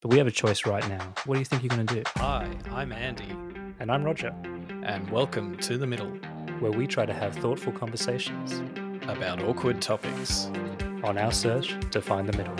But we have a choice right now. What do you think you're going to do? Hi, I'm Andy, And I'm Roger, and welcome to The Middle where we try to have thoughtful conversations about awkward topics. on our search to find the middle.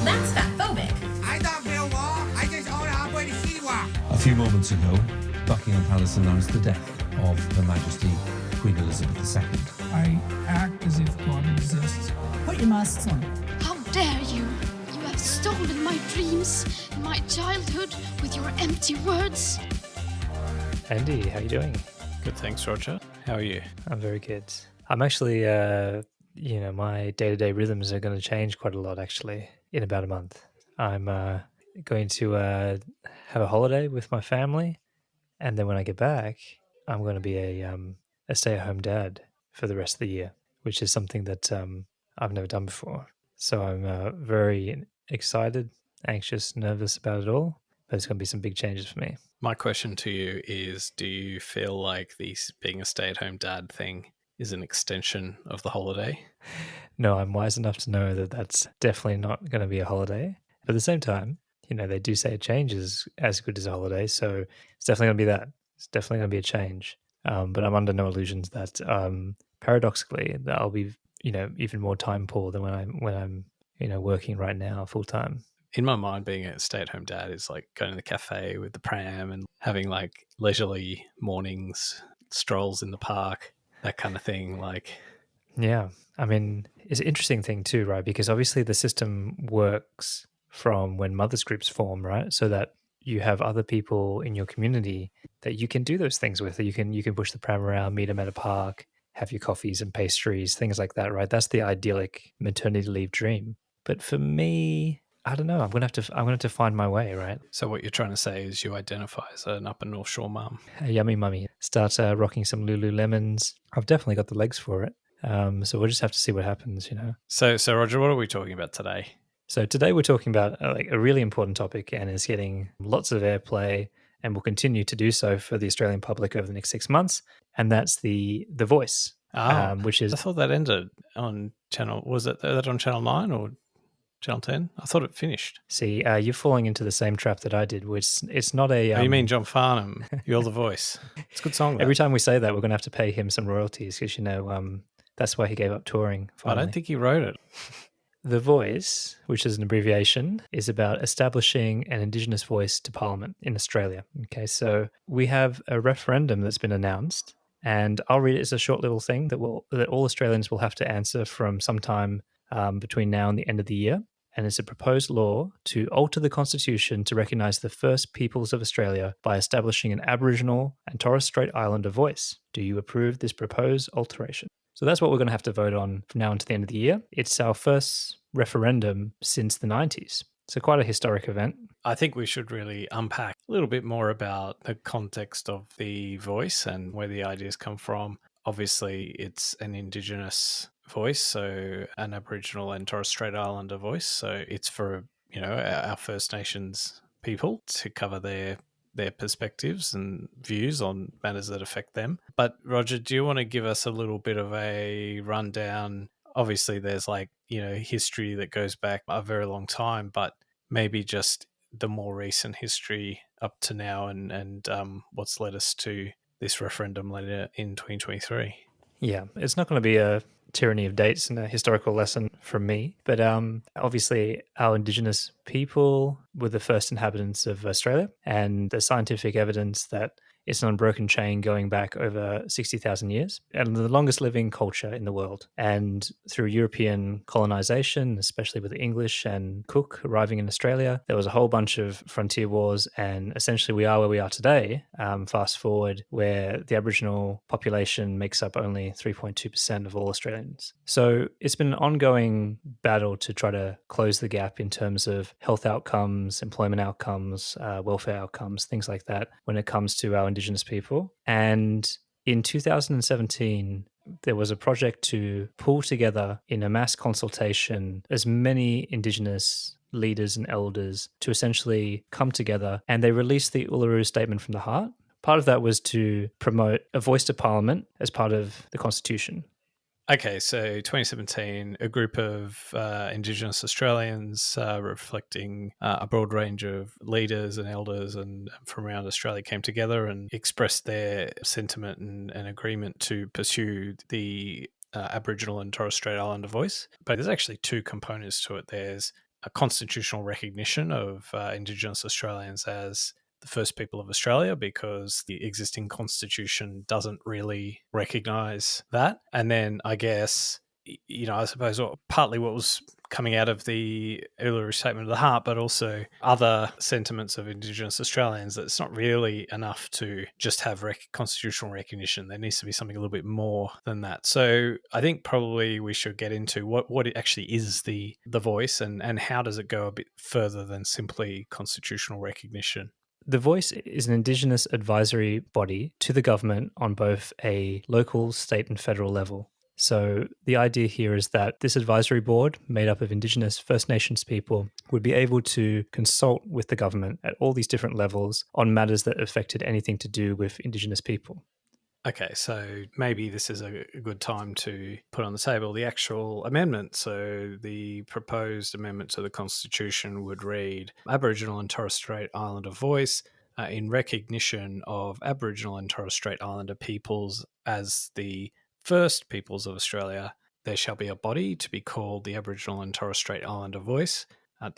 That's fatphobic. I don't feel war. I just own halfway to Siwa. A few moments ago, Buckingham Palace announced the death of Her Majesty Queen Elizabeth II. I act as if God exists. Put your masks on. How dare you! You have stolen my dreams and my childhood with your empty words. Andy, how are you doing? Good, thanks, Roger. How are you? I'm very good. I'm actually, my day-to-day rhythms are going to change quite a lot, actually, in about a month. I'm going to have a holiday with my family, and then when I get back, I'm going to be a stay-at-home dad for the rest of the year, which is something that I've never done before. So I'm very excited, anxious, nervous about it all, but it's going to be some big changes for me. My question to you is, do you feel like being a stay-at-home dad thing is an extension of the holiday? No, I'm wise enough to know that that's definitely not going to be a holiday. But at the same time, they do say a change is as good as a holiday. So it's definitely going to be that. It's definitely going to be a change. But I'm under no illusions that paradoxically that I'll be, even more time poor than when I'm working right now full time. In my mind, being a stay-at-home dad is like going to the cafe with the pram and having like leisurely mornings, strolls in the park, that kind of thing. Yeah. I mean, it's an interesting thing too, right? Because obviously the system works from when mothers groups form, right? So that you have other people in your community that you can do those things with. You can push the pram around, meet them at a park, have your coffees and pastries, things like that, right? That's the idyllic maternity leave dream. But for me, I don't know. I'm gonna have to find my way, right? So what you're trying to say is you identify as an Upper North Shore mum. A yummy mummy. Start rocking some Lululemons. I've definitely got the legs for it. So we'll just have to see what happens, So Roger, what are we talking about today? So today we're talking about a really important topic, and is getting lots of airplay, and will continue to do so for the Australian public over the next 6 months, and that's the voice, which is. I thought that ended on channel. Was that on Channel 9 or Channel 10? I thought it finished. See, you're falling into the same trap that I did, which it's not a. You mean John Farnham? You're the voice. It's a good song. Every time we say that, we're going to have to pay him some royalties because that's why he gave up touring. Finally. I don't think he wrote it. The Voice, which is an abbreviation, is about establishing an Indigenous voice to Parliament in Australia. Okay, so we have a referendum that's been announced, and I'll read it as a short little thing that all Australians will have to answer from sometime between now and the end of the year. And it's a proposed law to alter the Constitution to recognise the first peoples of Australia by establishing an Aboriginal and Torres Strait Islander voice. Do you approve this proposed alteration? So that's what we're going to have to vote on from now until the end of the year. It's our first referendum since the 90s. So quite a historic event. I think we should really unpack a little bit more about the context of the voice and where the ideas come from. Obviously, it's an Indigenous voice, so an Aboriginal and Torres Strait Islander voice. So it's for, our First Nations people to cover their perspectives and views on matters that affect them. But Roger, do you want to give us a little bit of a rundown? Obviously, there's history that goes back a very long time, but maybe just the more recent history up to now and what's led us to this referendum later in 2023. Yeah, it's not going to be a tyranny of dates and a historical lesson from me, but obviously our Indigenous people were the first inhabitants of Australia, and there's scientific evidence that it's an unbroken chain going back over 60,000 years, and the longest living culture in the world. And through European colonization, especially with the English and Cook arriving in Australia, there was a whole bunch of frontier wars, and essentially we are where we are today, fast forward, where the Aboriginal population makes up only 3.2% of all Australians. So it's been an ongoing battle to try to close the gap in terms of health outcomes, employment outcomes, welfare outcomes, things like that, when it comes to our Indigenous people. And in 2017, there was a project to pull together in a mass consultation as many Indigenous leaders and elders to essentially come together, and they released the Uluru Statement from the Heart. Part of that was to promote a voice to Parliament as part of the Constitution. Okay, so 2017, a group of Indigenous Australians reflecting a broad range of leaders and elders and from around Australia came together and expressed their sentiment and agreement to pursue the Aboriginal and Torres Strait Islander voice. But there's actually two components to it. There's a constitutional recognition of Indigenous Australians as the first people of Australia, because the existing constitution doesn't really recognize that. And then I guess, I suppose partly what was coming out of the earlier statement of the heart, but also other sentiments of Indigenous Australians, that it's not really enough to just have constitutional recognition. There needs to be something a little bit more than that. So I think probably we should get into what it actually is, the voice, and how does it go a bit further than simply constitutional recognition. The Voice is an Indigenous advisory body to the government on both a local, state, and federal level. So the idea here is that this advisory board, made up of Indigenous First Nations people, would be able to consult with the government at all these different levels on matters that affected anything to do with Indigenous people. Okay, so maybe this is a good time to put on the table the actual amendment. So the proposed amendment to the Constitution would read, Aboriginal and Torres Strait Islander voice in recognition of Aboriginal and Torres Strait Islander peoples as the first peoples of Australia. There shall be a body to be called the Aboriginal and Torres Strait Islander voice.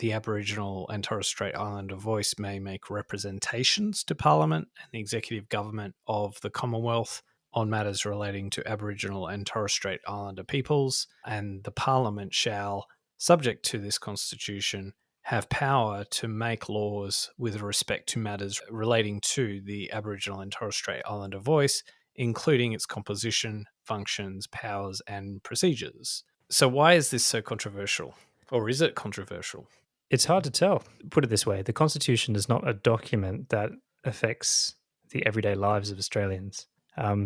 The Aboriginal and Torres Strait Islander voice may make representations to Parliament and the executive government of the Commonwealth on matters relating to Aboriginal and Torres Strait Islander peoples, and the Parliament shall, subject to this Constitution, have power to make laws with respect to matters relating to the Aboriginal and Torres Strait Islander voice, including its composition, functions, powers, and procedures. So why is this so controversial? Or is it controversial? It's hard to tell. Put it this way, the Constitution is not a document that affects the everyday lives of Australians.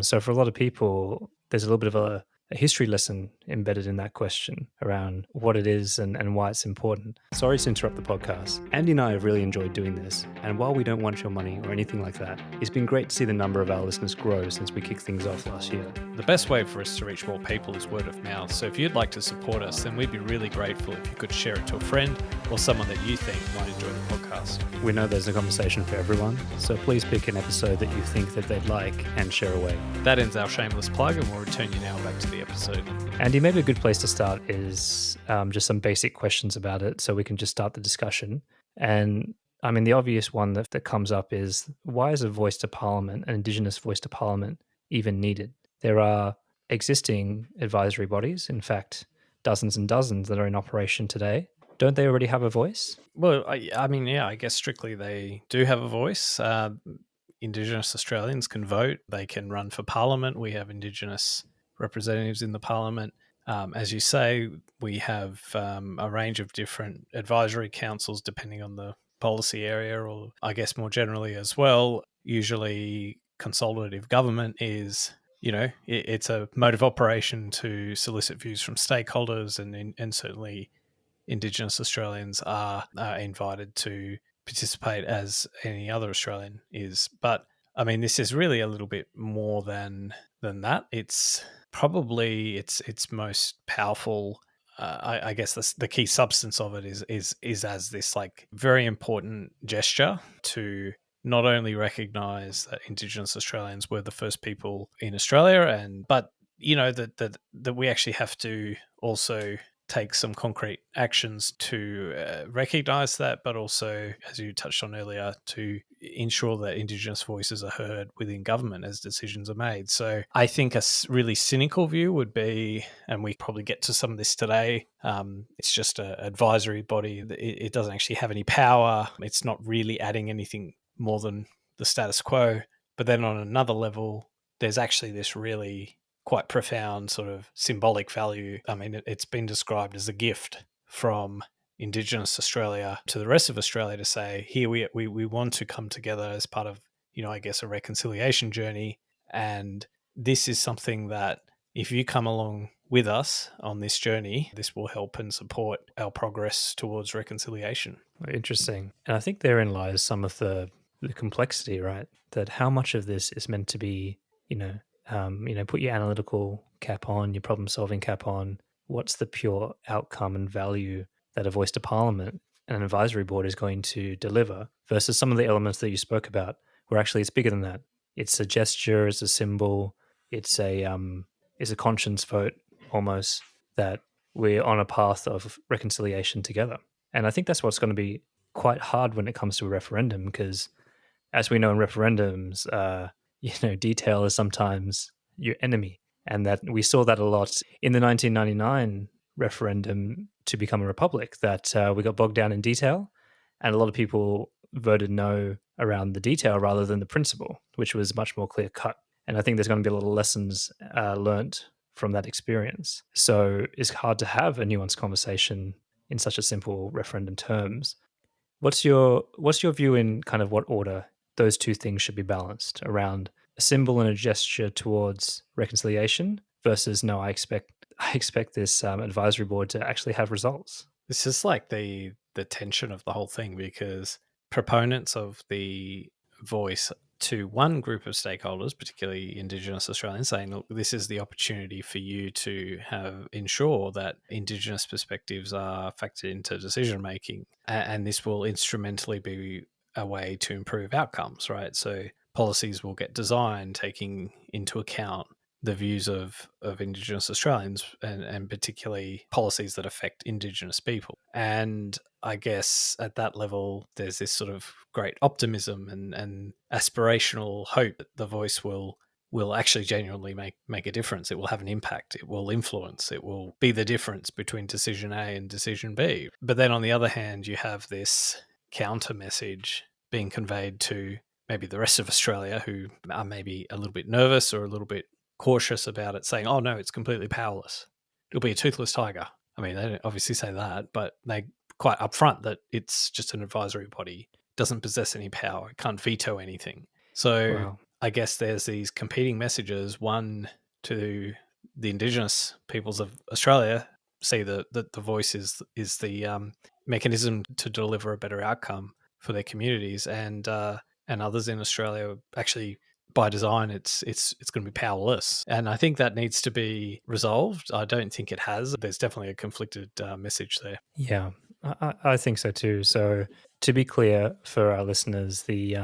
So for a lot of people, there's a little bit of a history lesson embedded in that question around what it is and why it's important. Sorry to interrupt the podcast. Andy and I have really enjoyed doing this, and while we don't want your money or anything like that, it's been great to see the number of our listeners grow since we kicked things off last year. The best way for us to reach more people is word of mouth. So if you'd like to support us, then we'd be really grateful if you could share it to a friend or someone that you think might enjoy the podcast. We know there's a conversation for everyone, so please pick an episode that you think that they'd like and share away. That ends our shameless plug, and we'll return you now back to the episode. Andy, maybe a good place to start is just some basic questions about it so we can just start the discussion. And I mean, the obvious one that comes up is, why is a voice to Parliament, an Indigenous voice to Parliament, even needed? There are existing advisory bodies, in fact, dozens and dozens that are in operation today. Don't they already have a voice? Well, I mean, yeah, I guess strictly they do have a voice. Indigenous Australians can vote. They can run for Parliament. We have Indigenous representatives in the Parliament. As you say, we have a range of different advisory councils depending on the policy area, or I guess more generally as well. Usually consultative government is, it's a mode of operation to solicit views from stakeholders, and certainly Indigenous Australians are invited to participate as any other Australian is. But I mean, this is really a little bit more than that. It's probably its most powerful. I guess the key substance of it is as this like very important gesture to not only recognise that Indigenous Australians were the first people in Australia, but that we actually have to also take some concrete actions to recognise that, but also, as you touched on earlier, to ensure that Indigenous voices are heard within government as decisions are made. So I think a really cynical view would be, and we probably get to some of this today, it's just an advisory body. It doesn't actually have any power. It's not really adding anything more than the status quo. But then on another level, there's actually this really quite profound sort of symbolic value. I mean, it's been described as a gift from Indigenous Australia to the rest of Australia to say, here we want to come together as part of, I guess, a reconciliation journey. And this is something that if you come along with us on this journey, this will help and support our progress towards reconciliation. Interesting. And I think therein lies some of the complexity, right? That how much of this is meant to be, put your analytical cap on, your problem solving cap on. What's the pure outcome and value that a voice to parliament and an advisory board is going to deliver versus some of the elements that you spoke about, where actually it's bigger than that. It's a gesture, it's a symbol, it's a conscience vote almost, that we're on a path of reconciliation together. And I think that's what's going to be quite hard when it comes to a referendum, because as we know in referendums, detail is sometimes your enemy. And that we saw that a lot in the 1999 referendum to become a republic, that we got bogged down in detail. And a lot of people voted no around the detail rather than the principle, which was much more clear cut. And I think there's going to be a lot of lessons learnt from that experience. So it's hard to have a nuanced conversation in such a simple referendum terms. What's your view in kind of what order those two things should be balanced around a symbol and a gesture towards reconciliation versus no, I expect this advisory board to actually have results. This is like the tension of the whole thing, because proponents of the voice to one group of stakeholders, particularly Indigenous Australians, saying, look, this is the opportunity for you to ensure that Indigenous perspectives are factored into decision making, and this will instrumentally be a way to improve outcomes, right? So policies will get designed taking into account the views of Indigenous Australians, and particularly policies that affect Indigenous people. And I guess at that level, there's this sort of great optimism and aspirational hope that the voice will actually genuinely make a difference. It will have an impact. It will influence. It will be the difference between decision A and decision B. But then on the other hand, you have this counter message being conveyed to maybe the rest of Australia, who are maybe a little bit nervous or a little bit cautious about it, saying, oh no, it's completely powerless. It'll be a toothless tiger. I mean, they don't obviously say that, but they quite upfront that it's just an advisory body, doesn't possess any power, can't veto anything. So Wow. I guess there's these competing messages. One, to the Indigenous peoples of Australia, see that the voice is the mechanism to deliver a better outcome for their communities, and others in Australia actually, by design, it's going to be powerless. And I think that needs to be resolved. I don't think it has. There's definitely a conflicted message there. Yeah, I think so too. So to be clear for our listeners, the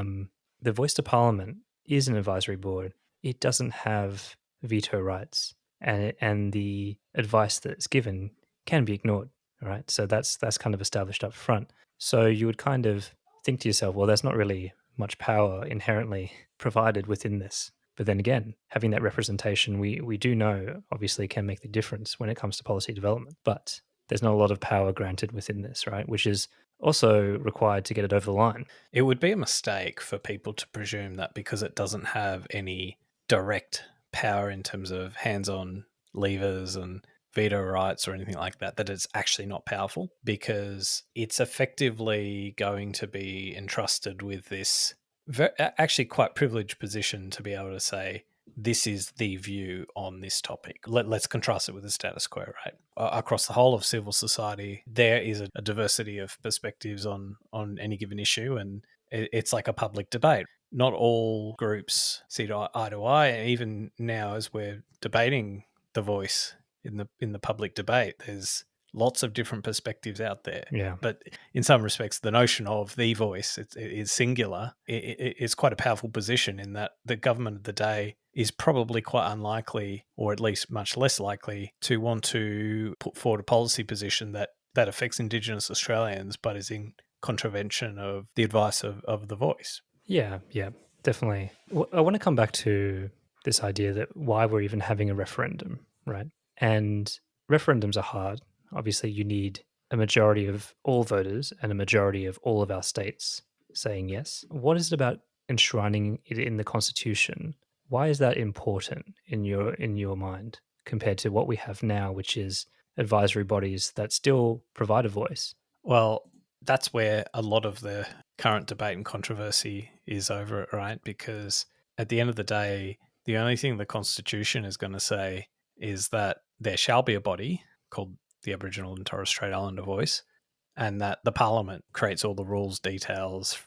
voice to parliament is an advisory board. It doesn't have veto rights, and the advice that's given can be ignored. Right, so that's kind of established up front. So you would kind of think to yourself, well, there's not really much power inherently provided within this. But then again, having that representation, we do know obviously can make the difference when it comes to policy development. But there's not a lot of power granted within this, right? Which is also required to get it over the line. It would be a mistake for people to presume that because it doesn't have any direct power in terms of hands-on levers and veto rights or anything like that, that it's actually not powerful, because it's effectively going to be entrusted with this actually quite privileged position to be able to say, this is the view on this topic. Let's contrast it with the status quo, right? Across the whole of civil society, there is a diversity of perspectives on any given issue, and it's like a public debate. Not all groups see eye to eye, and even now, as we're debating the voice in the public debate, there's lots of different perspectives out there. Yeah. But in some respects, the notion of the voice is singular. It's quite a powerful position, in that the government of the day is probably quite unlikely, or at least much less likely, to want to put forward a policy position that affects Indigenous Australians but is in contravention of the advice of the voice. Yeah, definitely. I want to come back to this idea that why we're even having a referendum, right? And referendums are hard. Obviously, you need a majority of all voters and a majority of all of our states saying yes. What is it about enshrining it in the Constitution? Why is that important in your mind compared to what we have now, which is advisory bodies that still provide a voice? Well, that's where a lot of the current debate and controversy is over it, right? Because at the end of the day, the only thing the Constitution is going to say is that there shall be a body called the Aboriginal and Torres Strait Islander Voice, and that the Parliament creates all the rules, details,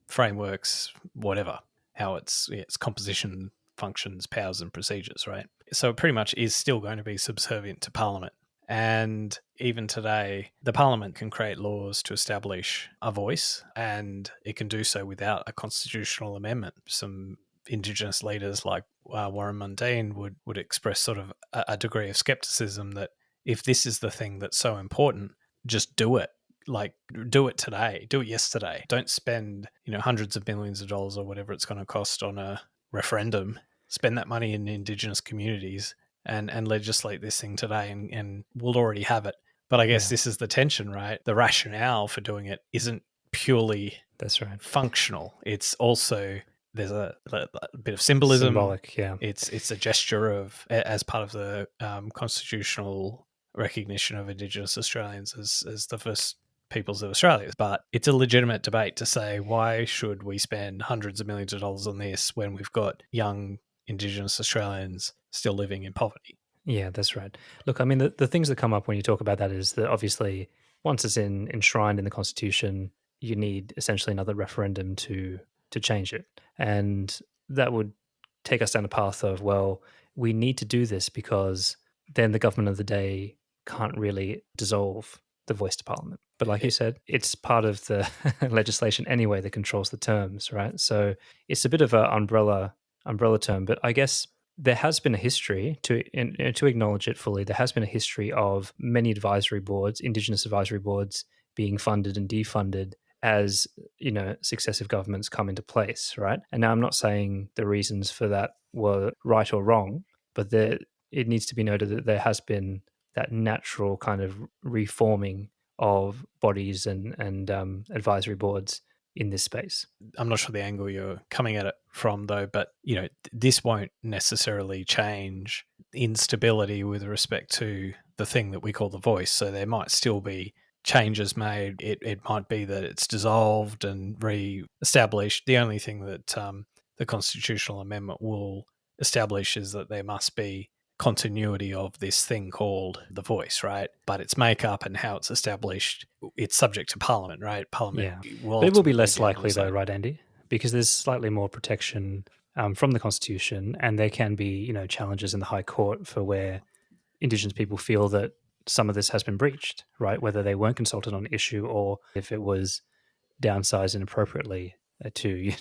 frameworks, whatever, how its composition functions, powers, and procedures, right? So it pretty much is still going to be subservient to Parliament. And even today, the Parliament can create laws to establish a voice, and it can do so without a constitutional amendment. Some Indigenous leaders like Warren Mundine would express sort of a degree of skepticism that if this is the thing that's so important, just do it. Like, do it today, do it yesterday. Don't spend, hundreds of millions of dollars or whatever it's going to cost on a referendum. Spend that money in Indigenous communities and legislate this thing today, and we'll already have it. But I guess this is the tension, right? The rationale for doing it isn't purely That's right. functional. It's also, there's a bit of symbolism. Symbolic, yeah. It's a gesture of, as part of the constitutional recognition of Indigenous Australians as the first peoples of Australia. But it's a legitimate debate to say, why should we spend hundreds of millions of dollars on this when we've got young Indigenous Australians still living in poverty? Yeah, that's right. Look, I mean, the things that come up when you talk about that is that obviously once it's enshrined in the Constitution, you need essentially another referendum to change it. And that would take us down the path of, well, we need to do this because then the government of the day can't really dissolve the voice to Parliament. But like you said, it's part of the legislation anyway that controls the terms, right? So it's a bit of an umbrella term, but I guess there has been a history, to acknowledge it fully, there has been a history of many advisory boards, Indigenous advisory boards, being funded and defunded as, successive governments come into place, right? And now I'm not saying the reasons for that were right or wrong, but it needs to be noted that there has been that natural kind of reforming of bodies and advisory boards in this space. I'm not sure the angle you're coming at it from, though, but this won't necessarily change instability with respect to the thing that we call the voice. So there might still be changes made. It might be that it's dissolved and re-established. The only thing that the constitutional amendment will establish is that there must be continuity of this thing called the voice, right? But its makeup and how it's established, it's subject to Parliament, right? Parliament will, but it will be less likely though, right, Andy? Because there's slightly more protection from the Constitution, and there can be, challenges in the High Court for where Indigenous people feel that some of this has been breached, right? Whether they weren't consulted on the issue or if it was downsized inappropriately to,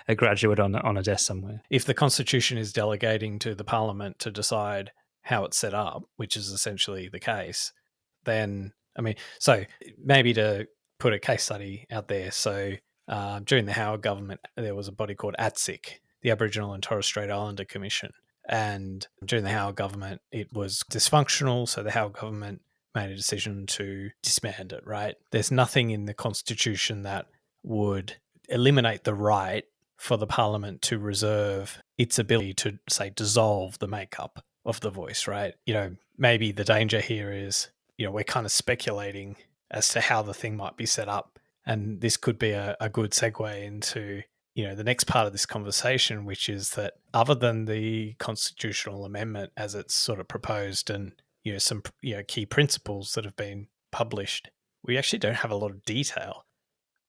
a graduate on a desk somewhere. If the Constitution is delegating to the Parliament to decide how it's set up, which is essentially the case, then, so maybe to put a case study out there. So during the Howard government, there was a body called ATSIC, the Aboriginal and Torres Strait Islander Commission. And during the Howard government, it was dysfunctional. So the Howard government made a decision to disband it, right? There's nothing in the Constitution that would eliminate the right for the Parliament to reserve its ability to, say, dissolve the makeup of the voice, right? Maybe the danger here is, we're kind of speculating as to how the thing might be set up. And this could be a good segue into, the next part of this conversation, which is that other than the constitutional amendment as it's sort of proposed and, some, key principles that have been published, we actually don't have a lot of detail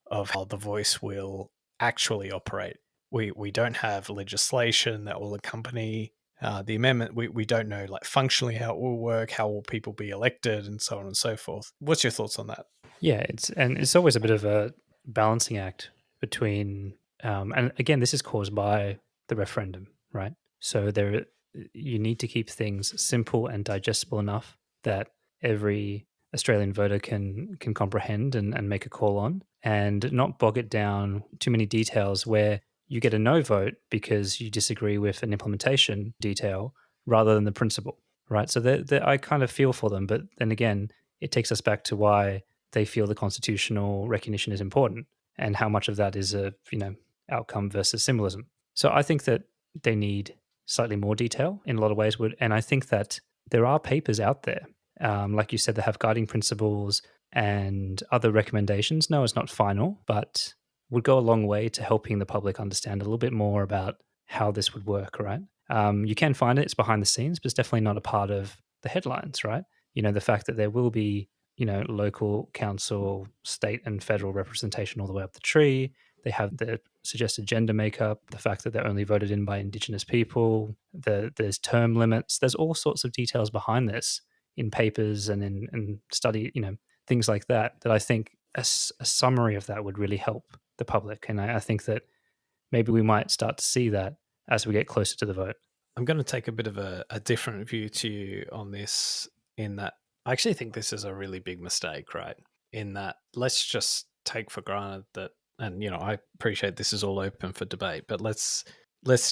of how the voice will actually operate. We don't have legislation that will accompany the amendment. We don't know, like, functionally how it will work, how will people be elected, and so on and so forth. What's your thoughts on that? Yeah, it's always a bit of a balancing act between, and again, this is caused by the referendum, right? So you need to keep things simple and digestible enough that every Australian voter can comprehend and make a call on, and not bog it down too many details where you get a no vote because you disagree with an implementation detail rather than the principle, right? So I kind of feel for them, but then again, it takes us back to why they feel the constitutional recognition is important and how much of that is a outcome versus symbolism. So I think that they need slightly more detail in a lot of ways, and I think that there are papers out there, like you said, that have guiding principles and other recommendations. No, it's not final, but would go a long way to helping the public understand a little bit more about how this would work, right? You can find it, it's behind the scenes, but it's definitely not a part of the headlines, right? The fact that there will be, local council, state and federal representation all the way up the tree. They have the suggested gender makeup, the fact that they're only voted in by Indigenous people, there's term limits. There's all sorts of details behind this in papers and in study, things like that, that I think a summary of that would really help the public. And I think that maybe we might start to see that as we get closer to the vote. I'm going to take a bit of a different view to you on this, in that I actually think this is a really big mistake, right? In that, let's just take for granted that, and I appreciate this is all open for debate, but let's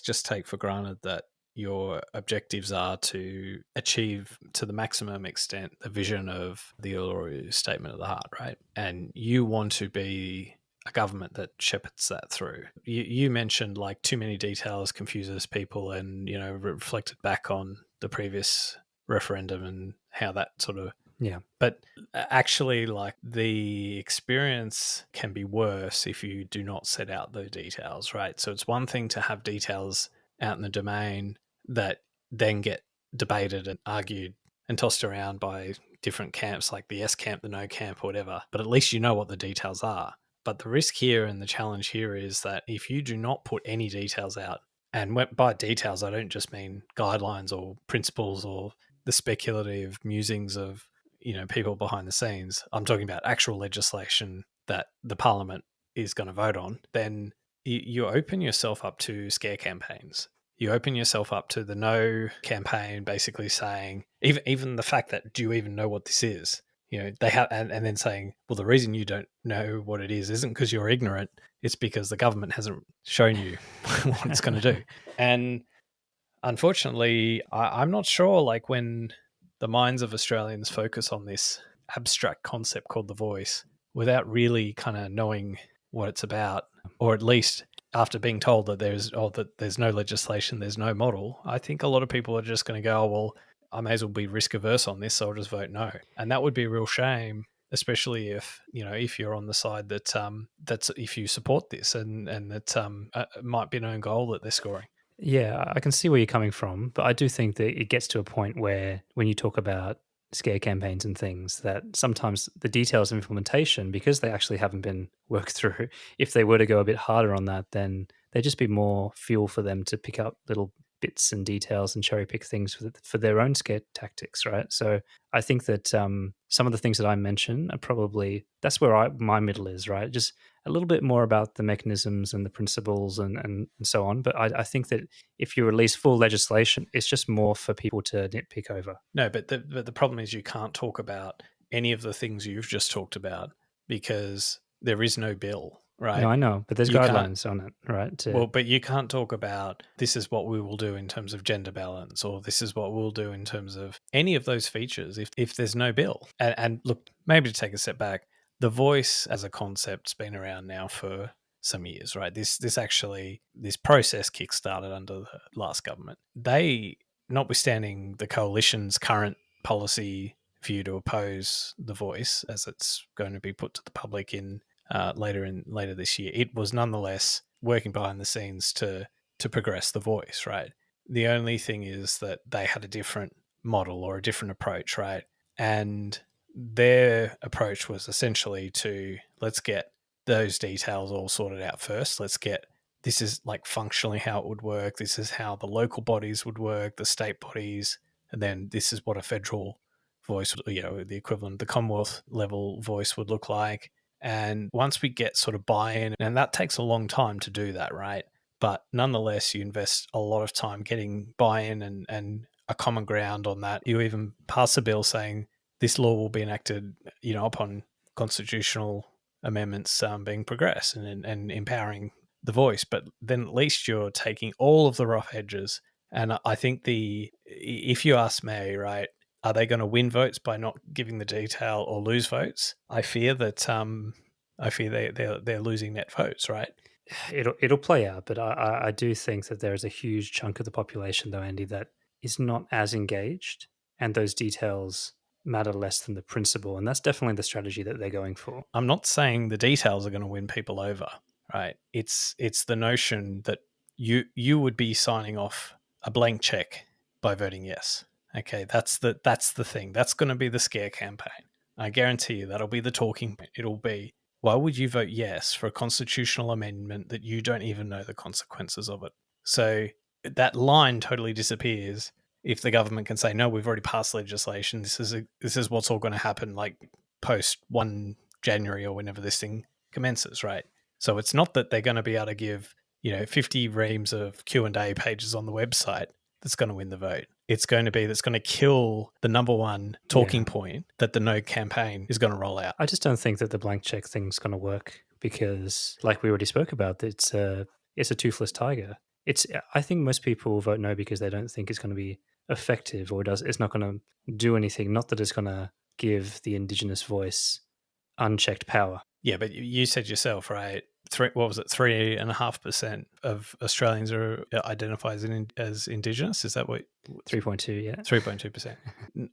just take for granted that your objectives are to achieve to the maximum extent the vision of the Uluru Statement of the Heart, right? And you want to be a government that shepherds that through. You mentioned like too many details confuses people, and reflected back on the previous referendum and how that sort of But actually, like, the experience can be worse if you do not set out those details, right? So it's one thing to have details out in the domain that then get debated and argued and tossed around by different camps, like the yes camp, the no camp, or whatever. But at least you know what the details are. But the risk here and the challenge here is that if you do not put any details out, and by details, I don't just mean guidelines or principles or the speculative musings of people behind the scenes. I'm talking about actual legislation that the parliament is going to vote on. Then you open yourself up to scare campaigns. You open yourself up to the no campaign, basically saying, even the fact that, do you even know what this is? They have, and then saying, well, the reason you don't know what it is isn't because you're ignorant. It's because the government hasn't shown you what it's going to do. And unfortunately, I'm not sure, like, when the minds of Australians focus on this abstract concept called the voice without really kind of knowing what it's about, or at least after being told that there's no legislation, there's no model, I think a lot of people are just going to go, oh, well, I may as well be risk averse on this, so I'll just vote no. And that would be a real shame, especially if you're on the side that's if you support this and that might be an own goal that they're scoring. Yeah, I can see where you're coming from, but I do think that it gets to a point where when you talk about scare campaigns and things, that sometimes the details of implementation, because they actually haven't been worked through, if they were to go a bit harder on that, then there'd just be more fuel for them to pick up little bits and details and cherry pick things for their own scare tactics, right? So I think that some of the things that I mentioned are probably, that's where my middle is, right? Just a little bit more about the mechanisms and the principles and so on. But I think that if you release full legislation, it's just more for people to nitpick over. No, but the problem is you can't talk about any of the things you've just talked about because there is no bill, right? No, I know, but there's guidelines on it, right? Well, but you can't talk about this is what we will do in terms of gender balance, or this is what we'll do in terms of any of those features if there's no bill. And look, maybe to take a step back, the voice as a concept's been around now for some years, right? This process kickstarted under the last government. They, notwithstanding the coalition's current policy view to oppose the voice as it's going to be put to the public in later this year, it was nonetheless working behind the scenes to progress the voice, right? The only thing is that they had a different model or a different approach, right? And their approach was essentially to, let's get those details all sorted out first. This is like functionally how it would work. This is how the local bodies would work, the state bodies, and then this is what a federal voice, the equivalent, the Commonwealth level voice would look like. And once we get sort of buy-in, and that takes a long time to do that, right? But nonetheless, you invest a lot of time getting buy-in and a common ground on that. You even pass a bill saying this law will be enacted, upon constitutional amendments being progressed and empowering the voice. But then at least you're taking all of the rough edges. And I think if you ask me, right, are they going to win votes by not giving the detail or lose votes? I fear that they're losing net votes, right? It'll play out, but I do think that there is a huge chunk of the population, though, Andy, that is not as engaged, and those details matter less than the principle, and that's definitely the strategy that they're going for. I'm not saying the details are going to win people over, right? It's the notion that you would be signing off a blank check by voting yes. Okay, that's the thing. That's going to be the scare campaign. I guarantee you that'll be the talking point. It'll be, Why would you vote yes for a constitutional amendment that you don't even know the consequences of it? So that line totally disappears if the government can say, no, we've already passed legislation. This is what's all going to happen, like post 1 January or whenever this thing commences, right? So it's not that they're going to be able to give 50 reams of Q&A pages on the website that's going to win the vote. It's going to be that's going to kill the number one talking point that the no campaign is going to roll out. I just don't think that the blank check thing's going to work because, like we already spoke about, it's a toothless tiger. I think most people vote no because they don't think it's going to be effective, or it's not going to do anything. Not that it's going to give the Indigenous voice unchecked power. Yeah, but you said yourself, right? What was it? 3.5% of Australians are identified as Indigenous. Is that what? 3.2, yeah. 3.2%.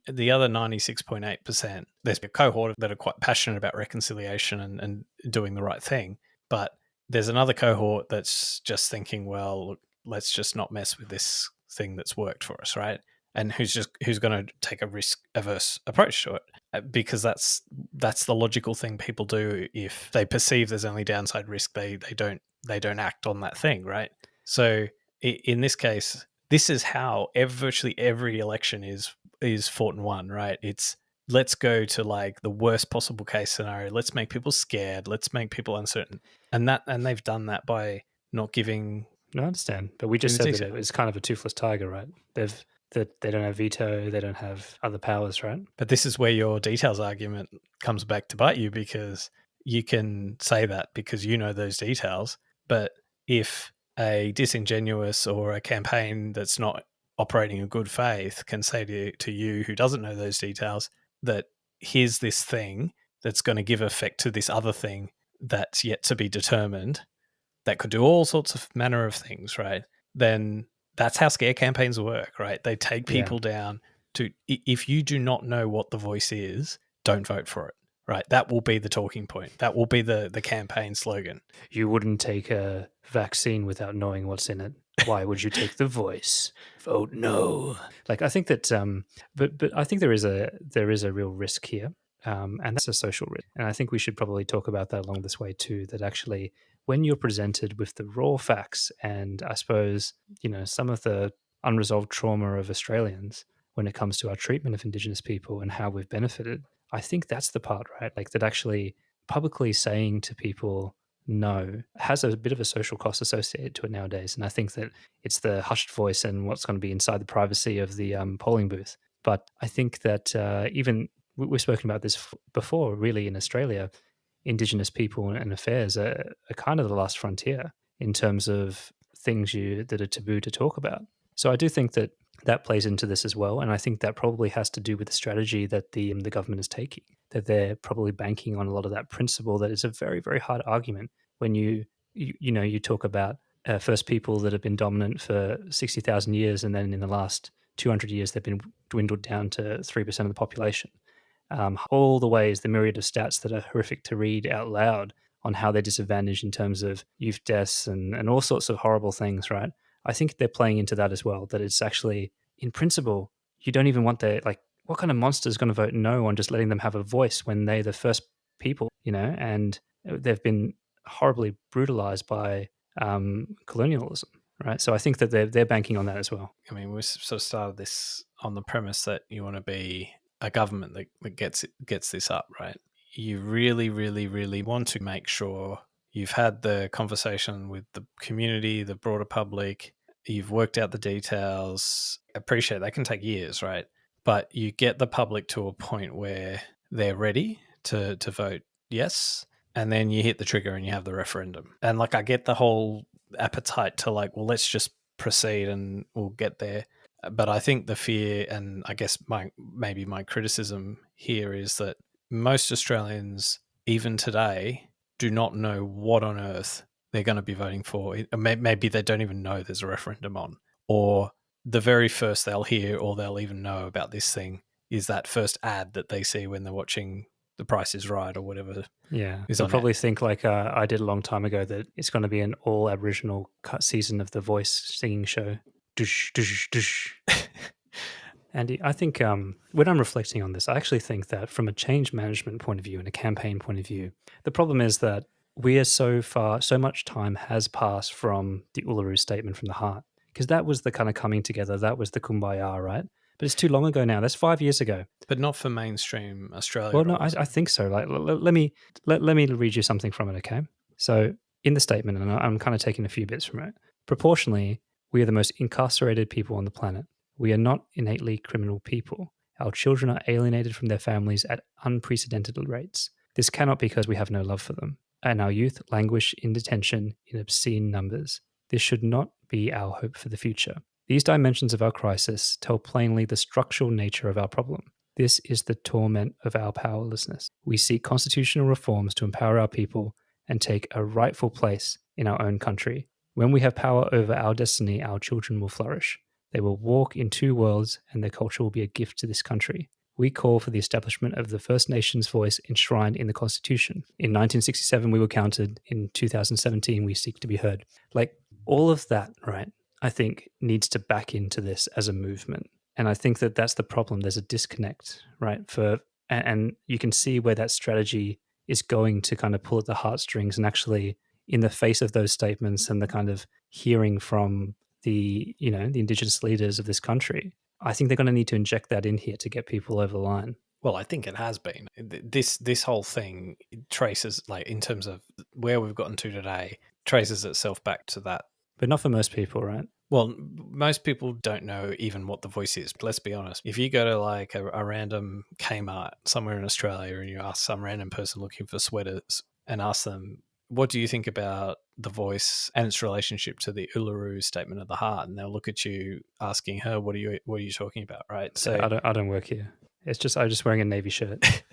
The other 96.8%, there's a cohort that are quite passionate about reconciliation and doing the right thing. But there's another cohort that's just thinking, well, look, let's just not mess with this thing that's worked for us, right? And who's going to take a risk-averse approach to it, because that's the logical thing people do. If they perceive there's only downside risk, they don't act on that thing, right? So in this case, this is how virtually every election is fought and won, right? It's let's go to like the worst possible case scenario. Let's make people scared. Let's make people uncertain, and they've done that by not giving. No, I understand, but we just said that it was kind of a toothless tiger, right? They don't have veto, they don't have other powers, right? But this is where your details argument comes back to bite you, because you can say that because you know those details. But if a disingenuous or a campaign that's not operating in good faith can say to you who doesn't know those details that here's this thing that's going to give effect to this other thing that's yet to be determined, that could do all sorts of manner of things, right? Then that's how scare campaigns work, right? They take people down to, if you do not know what the voice is, don't vote for it, right? That will be the talking point. That will be the campaign slogan. You wouldn't take a vaccine without knowing what's in it. Why would you take the voice? Vote no. Like, I think that, but I think there is a real risk here, and that's a social risk. And I think we should probably talk about that along this way too. That actually, when you're presented with the raw facts, and I suppose some of the unresolved trauma of Australians when it comes to our treatment of Indigenous people and how we've benefited, I think that's the part, right? Like that actually publicly saying to people no has a bit of a social cost associated to it nowadays. And I think that it's the hushed voice and what's going to be inside the privacy of the polling booth. But I think that even we've spoken about this before, really, in Australia, Indigenous people and affairs are kind of the last frontier in terms of things that are taboo to talk about. So I do think that plays into this as well, and I think that probably has to do with the strategy that the government is taking. That they're probably banking on a lot of that principle. That is a very, very hard argument when you talk about first people that have been dominant for 60,000 years, and then in the last 200 years they've been dwindled down to 3% of the population. All the ways, the myriad of stats that are horrific to read out loud on how they're disadvantaged in terms of youth deaths and all sorts of horrible things, right? I think they're playing into that as well, that it's actually, in principle, you don't even want what kind of monster is going to vote no on just letting them have a voice when they're the first people, and they've been horribly brutalized by colonialism, right? So I think that they're banking on that as well. I mean, we sort of started this on the premise that you want to be a government that gets this up, right? You really, really, really want to make sure you've had the conversation with the community, the broader public, you've worked out the details. Appreciate that can take years, right? But you get the public to a point where they're ready to vote yes, and then you hit the trigger and you have the referendum. And I get the whole appetite to well, let's just proceed and we'll get there. But I think the fear, and I guess maybe my criticism here, is that most Australians, even today, do not know what on earth they're going to be voting for. Maybe they don't even know there's a referendum on, or the very first they'll hear or they'll even know about this thing is that first ad that they see when they're watching The Price is Right or whatever. Yeah, they'll probably think I did a long time ago that it's going to be an all Aboriginal season of The Voice singing show. Dush, dush, dush. Andy, I think when I'm reflecting on this, I actually think that from a change management point of view and a campaign point of view, the problem is that we are so much time has passed from the Uluru Statement from the Heart, because that was the kind of coming together, that was the kumbaya, right? But it's too long ago now. That's 5 years ago. But not for mainstream Australia. Well, no, I think so. Like, let me read you something from it, okay? So, in the statement, and I'm kind of taking a few bits from it. Proportionally, we are the most incarcerated people on the planet. We are not innately criminal people. Our children are alienated from their families at unprecedented rates. This cannot be because we have no love for them. And our youth languish in detention in obscene numbers. This should not be our hope for the future. These dimensions of our crisis tell plainly the structural nature of our problem. This is the torment of our powerlessness. We seek constitutional reforms to empower our people and take a rightful place in our own country. When we have power over our destiny, our children will flourish. They will walk in two worlds, and their culture will be a gift to this country. We call for the establishment of the First Nations voice enshrined in the Constitution. In 1967, we were counted. In 2017, we seek to be heard. Like, all of that, right, I think needs to back into this as a movement. And I think that that's the problem. There's a disconnect, right? And you can see where that strategy is going to kind of pull at the heartstrings, and actually in the face of those statements and the kind of hearing from the Indigenous leaders of this country, I think they're going to need to inject that in here to get people over the line. Well, I think it has been. This whole thing traces, like, in terms of where we've gotten to today, traces itself back to that. But not for most people, right? Well, most people don't know even what the voice is. Let's be honest. If you go to like a random Kmart somewhere in Australia and you ask some random person looking for sweaters and ask them, what do you think about the voice and its relationship to the Uluru Statement of the Heart? And they'll look at you asking her, what are you talking about, right? So I don't work here. I'm just wearing a navy shirt.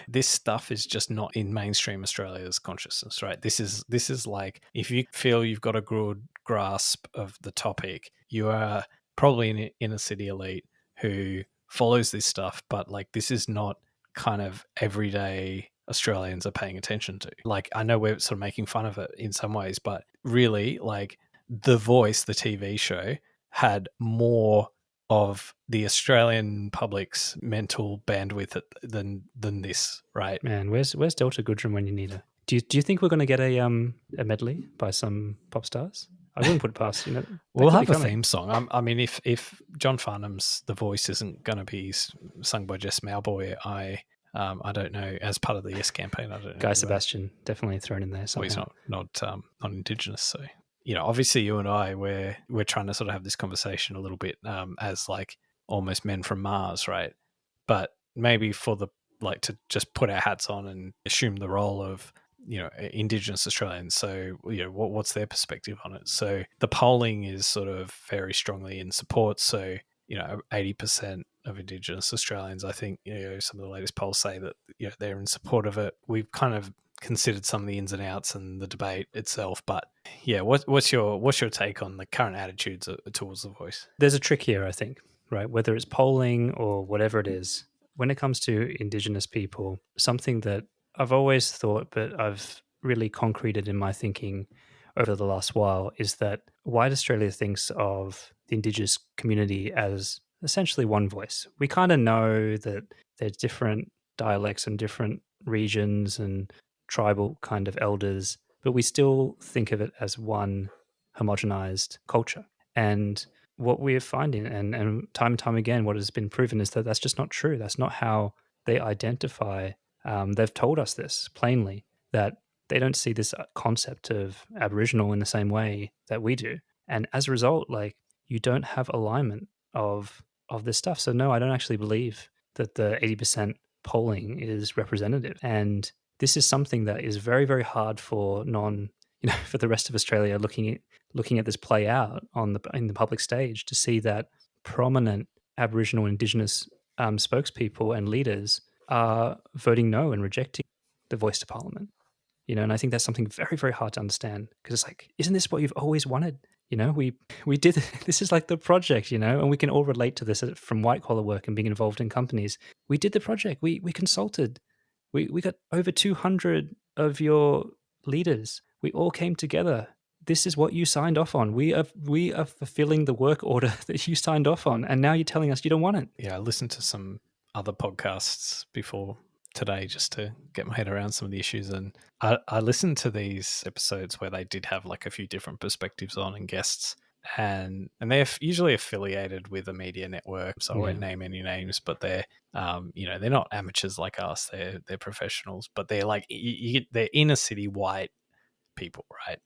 This stuff is just not in mainstream Australia's consciousness, right? This is like, if you feel you've got a good grasp of the topic, you are probably an inner city elite who follows this stuff, but like, this is not kind of everyday Australians are paying attention to. Like, I know we're sort of making fun of it in some ways, but really, like, The Voice, the TV show, had more of the Australian public's mental bandwidth than this, right? Man, where's Delta Goodrum when you need her? Do you think we're going to get a medley by some pop stars? I wouldn't put it past, We'll have a theme song. I mean, if John Farnham's The Voice isn't going to be sung by Jess Mauboy, I don't know, as part of the Yes campaign, I don't know. Guy Sebastian, definitely thrown in there somehow. Well, he's not Indigenous, so obviously you and I, we're trying to sort of have this conversation a little bit as like almost men from Mars, right? But maybe to just put our hats on and assume the role of Indigenous Australians. So what's their perspective on it? So the polling is sort of very strongly in support. So 80% of Indigenous Australians, I think, some of the latest polls say that they're in support of it. We've kind of considered some of the ins and outs and the debate itself, but yeah, what's your take on the current attitudes towards The Voice? There's a trick here, I think, right? Whether it's polling or whatever it is, when it comes to Indigenous people, something that I've always thought, but I've really concreted in my thinking over the last while, is that White Australia thinks of the Indigenous community as essentially one voice. We kind of know that there's different dialects and different regions and tribal kind of elders, but we still think of it as one homogenized culture. And what we're finding, and time again, what has been proven is that that's just not true. That's not how they identify. They've told us this plainly, that they don't see this concept of Aboriginal in the same way that we do. And as a result, like, you don't have alignment of this stuff. So no, I don't actually believe that the 80% polling is representative. And this is something that is very, very hard for for the rest of Australia looking at this play out in the public stage, to see that prominent Aboriginal and Indigenous spokespeople and leaders are voting no and rejecting the voice to Parliament. And I think that's something very, very hard to understand, because it's like, isn't this what you've always wanted? We did this is like the project, and we can all relate to this from white collar work and being involved in companies. We did the project. We consulted. We got over 200 of your leaders. We all came together. this is what you signed off on. We are fulfilling the work order that you signed off on, and now you're telling us you don't want it. Yeah, I listened to some other podcasts before today just to get my head around some of the issues, and I listened to these episodes where they did have like a few different perspectives on and guests, and they're usually affiliated with a media network, so I won't name any names, but they're they're not amateurs like us, they're professionals, but they're like they're inner city white people, right?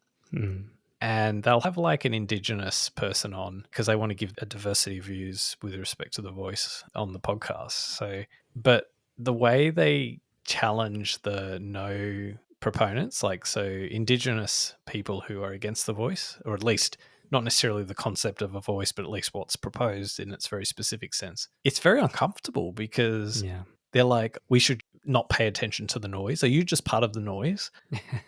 And they'll have like an Indigenous person on because they want to give a diversity of views with respect to the voice on the podcast. So, but the way they challenge the no proponents, like so Indigenous people who are against the voice, or at least not necessarily the concept of a voice, but at least what's proposed in its very specific sense, it's very uncomfortable because they're like, we should not pay attention to the noise. Are you just part of the noise?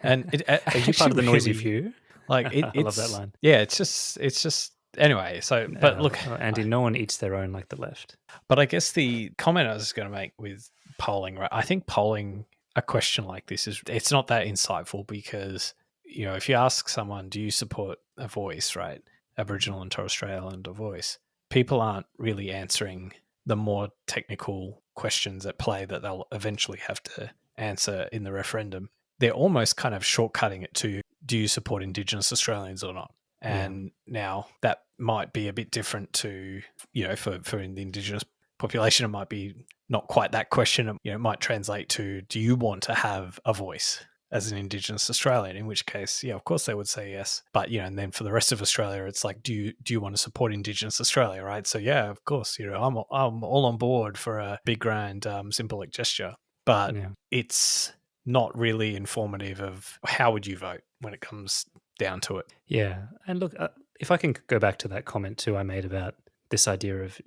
And are you part of the noisy few? Like I love that line. Yeah, it's just anyway. So, but look, Andy, no one eats their own like the left. But I guess the comment I was going to make with polling, right? I think polling a question like this it's not that insightful because if you ask someone, do you support a voice, right? Aboriginal and Torres Strait Islander voice. People aren't really answering the more technical questions at play that they'll eventually have to answer in the referendum. They're almost kind of shortcutting it to, do you support Indigenous Australians or not? And now that might be a bit different to, for the Indigenous population, it might be not quite that question. It might translate to, do you want to have a voice as an Indigenous Australian? In which case, of course they would say yes. But, and then for the rest of Australia, it's like, do you want to support Indigenous Australia, right? So, yeah, of course, I'm all on board for a big, grand, symbolic gesture. But it's not really informative of how would you vote when it comes down to it. Yeah. And look, if I can go back to that comment too I made about this idea of,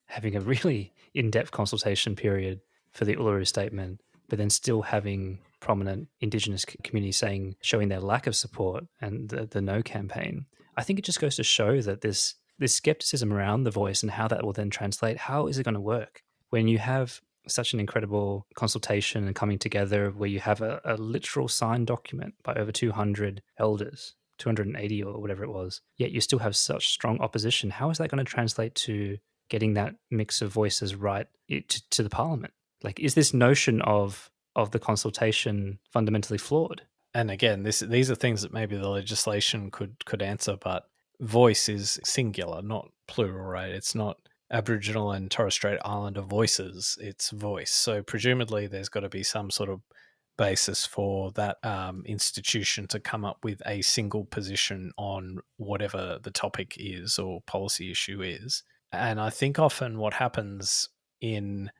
having a really in-depth consultation period for the Uluru Statement, but then still having prominent Indigenous communities showing their lack of support and the no campaign, I think it just goes to show that this skepticism around the voice and how that will then translate, how is it going to work when you have such an incredible consultation and coming together where you have a literal signed document by over 200 elders, 280 or whatever it was, yet you still have such strong opposition. How is that going to translate to getting that mix of voices right to the parliament? Like, is this notion of the consultation fundamentally flawed? And again, these are things that maybe the legislation could answer, but voice is singular, not plural, right? It's not Aboriginal and Torres Strait Islander voices, it's voice. So presumably there's got to be some sort of basis for that institution to come up with a single position on whatever the topic is or policy issue is. And I think often what happens in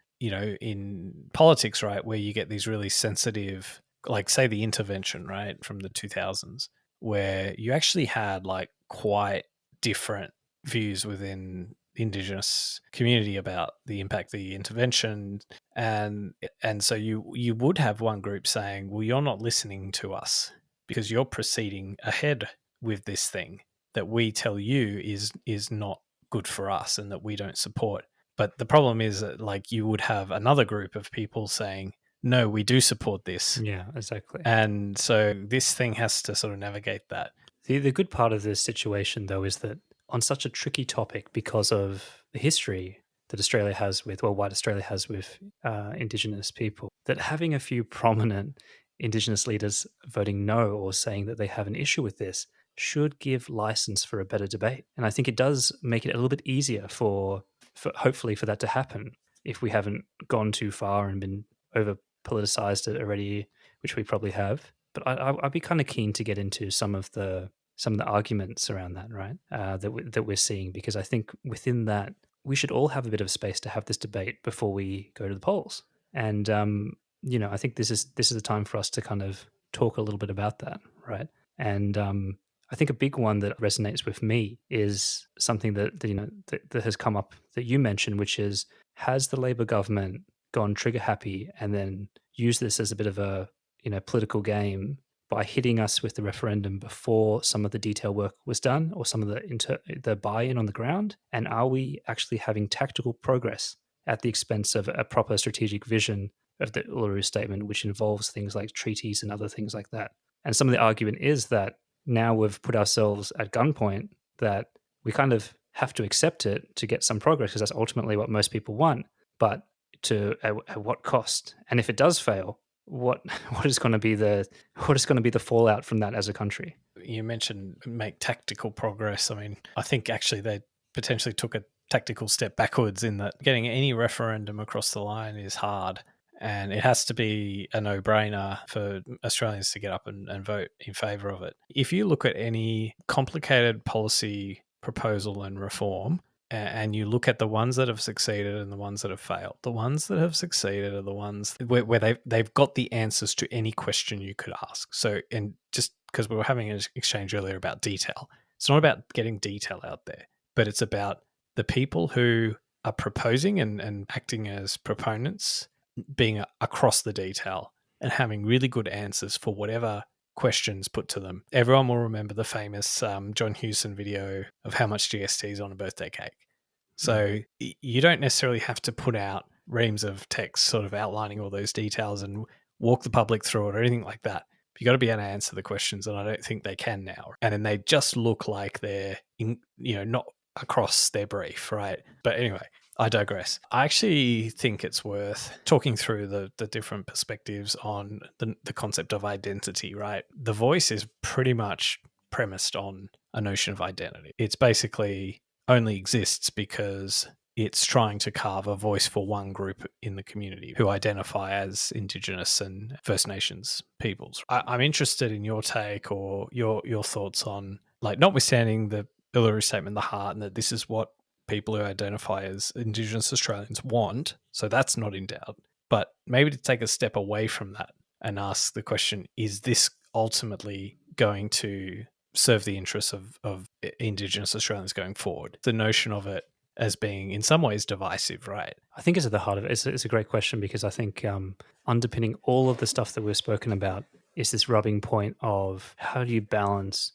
politics, right, where you get these really sensitive, like say the intervention, right, from the 2000s, where you actually had like quite different views within the Indigenous community about the impact of the intervention, and so you would have one group saying, well, you're not listening to us because you're proceeding ahead with this thing that we tell you is not good for us and that we don't support. But the problem is that like you would have another group of people saying, no, we do support this. Yeah, exactly. And so this thing has to sort of navigate that. The good part of this situation, though, is that on such a tricky topic, because of the history that white Australia has with Indigenous people, that having a few prominent Indigenous leaders voting no or saying that they have an issue with this should give license for a better debate. And I think it does make it a little bit easier for hopefully for that to happen if we haven't gone too far and been over politicized it already, which we probably have. But I'd be kind of keen to get into some of the arguments around that, right? That we're seeing, because I think within that we should all have a bit of space to have this debate before we go to the polls. And I think this is the time for us to kind of talk a little bit about that, right? And I think a big one that resonates with me is something that has come up that you mentioned, which is, has the Labor government gone trigger happy and then used this as a bit of a political game by hitting us with the referendum before some of the detail work was done or some of the buy-in on the ground? And are we actually having tactical progress at the expense of a proper strategic vision of the Uluru Statement, which involves things like treaties and other things like that? And some of the argument is that now we've put ourselves at gunpoint that we kind of have to accept it to get some progress, because that's ultimately what most people want. But at what cost? And if it does fail, what what is going to be the fallout from that as a country? You mentioned make tactical progress. I mean, I think actually they potentially took a tactical step backwards in that getting any referendum across the line is hard. And it has to be a no-brainer for Australians to get up and vote in favour of it. If you look at any complicated policy proposal and reform, and you look at the ones that have succeeded and the ones that have failed, the ones that have succeeded are the ones where they've got the answers to any question you could ask. So, and just because we were having an exchange earlier about detail, it's not about getting detail out there, but it's about the people who are proposing and acting as proponents being across the detail and having really good answers for whatever questions put to them. Everyone will remember the famous John Hewson video of how much GST is on a birthday cake. So you don't necessarily have to put out reams of text sort of outlining all those details and walk the public through it or anything like that. You got to be able to answer the questions, and I don't think they can now. And then they just look like they're not across their brief, right? But anyway, I digress. I actually think it's worth talking through the different perspectives on the concept of identity, right? The voice is pretty much premised on a notion of identity. It's basically only exists because it's trying to carve a voice for one group in the community who identify as Indigenous and First Nations peoples. I'm interested in your take or your thoughts on, like, notwithstanding the Uluru Statement, the heart, and that this is what people who identify as Indigenous Australians want, so that's not in doubt. But maybe to take a step away from that and ask the question, is this ultimately going to serve the interests of Indigenous Australians going forward? The notion of it as being in some ways divisive, right? I think it's at the heart of it. It's a great question, because I think underpinning all of the stuff that we've spoken about is this rubbing point of how do you balance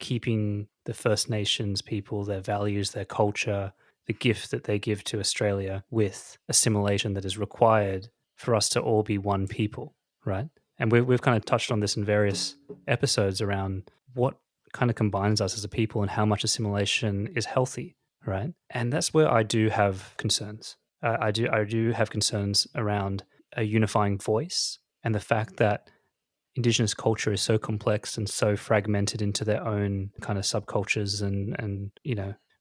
keeping the First Nations people, their values, their culture, the gift that they give to Australia, with assimilation that is required for us to all be one people, right? And we've kind of touched on this in various episodes around what kind of combines us as a people and how much assimilation is healthy, right? And that's where I do have concerns. I do have concerns around a unifying voice and the fact that Indigenous culture is so complex and so fragmented into their own kind of subcultures and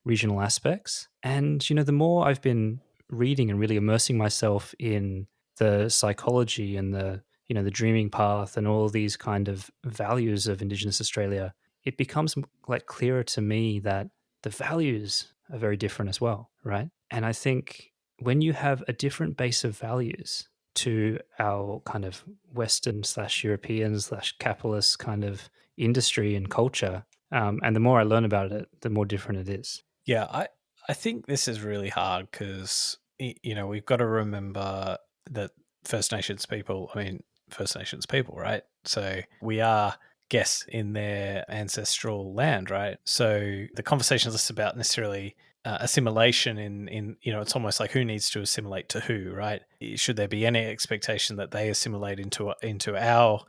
regional aspects. And the more I've been reading and really immersing myself in the psychology and the dreaming path and all these kind of values of Indigenous Australia, it becomes like clearer to me that the values are very different as well, right? And I think when you have a different base of values to our kind of Western / European / capitalist kind of industry and culture, and the more I learn about it, the more different it is. Yeah, I think this is really hard because, we've got to remember that First Nations people, right? So we are guests in their ancestral land, right? So the conversation is less about necessarily assimilation in it's almost like who needs to assimilate to who, right? Should there be any expectation that they assimilate into our,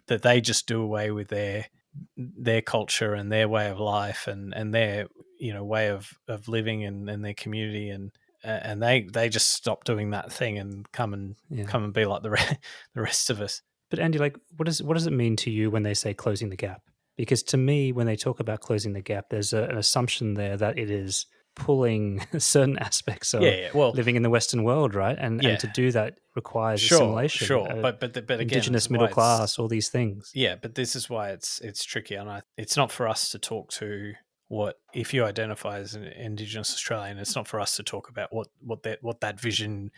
that they just do away with their culture and their way of life and their way of living and their community, and they just stop doing that thing and come and be like the rest of us. But Andy, like, what does it mean to you when they say closing the gap? Because to me, when they talk about closing the gap, there's an assumption there that it is pulling certain aspects of living in the Western world, right? And to do that requires assimilation. Sure, but again, Indigenous middle class, all these things. Yeah, but this is why it's tricky, and it's not for us to talk to what if you identify as an Indigenous Australian. It's not for us to talk about what that vision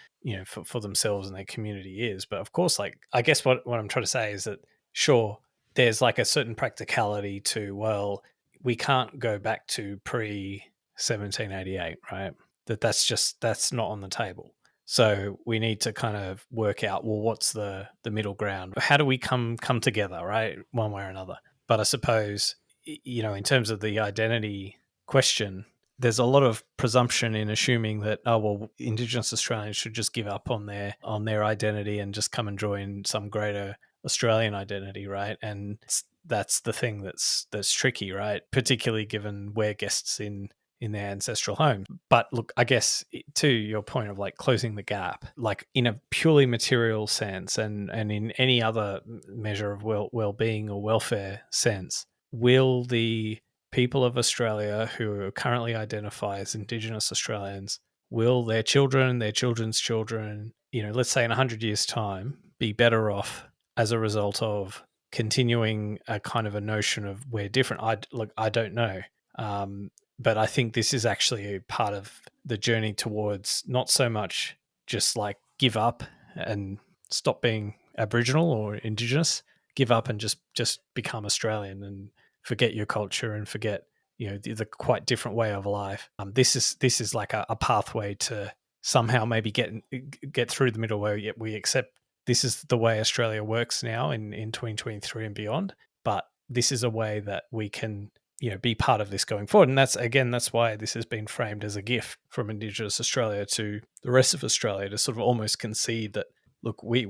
for themselves and their community is. But of course, like, I guess what I'm trying to say is that sure, there's like a certain practicality to, well, we can't go back to pre 1788, right? That's not on the table. So we need to kind of work out, well, what's the middle ground? How do we come together, right? One way or another. But I suppose, in terms of the identity question, there's a lot of presumption in assuming that, oh, well, Indigenous Australians should just give up on their identity and just come and join some greater Australian identity, right? And that's the thing that's tricky, right? Particularly given we're guests in their ancestral home. But look, I guess to your point of like closing the gap, like in a purely material sense and in any other measure of well-being or welfare sense, will the people of Australia who currently identify as Indigenous Australians, will their children, their children's children, let's say in 100 years' time, be better off as a result of continuing a kind of a notion of we're different? I don't know. But I think this is actually a part of the journey towards not so much just like give up and stop being Aboriginal or Indigenous, give up and just become Australian and forget your culture and forget the quite different way of life. This is like a pathway to somehow maybe get through the middle where we accept this is the way Australia works now in 2023 and beyond. But this is a way that we can be part of this going forward. And that's why this has been framed as a gift from Indigenous Australia to the rest of Australia, to sort of almost concede that, look, we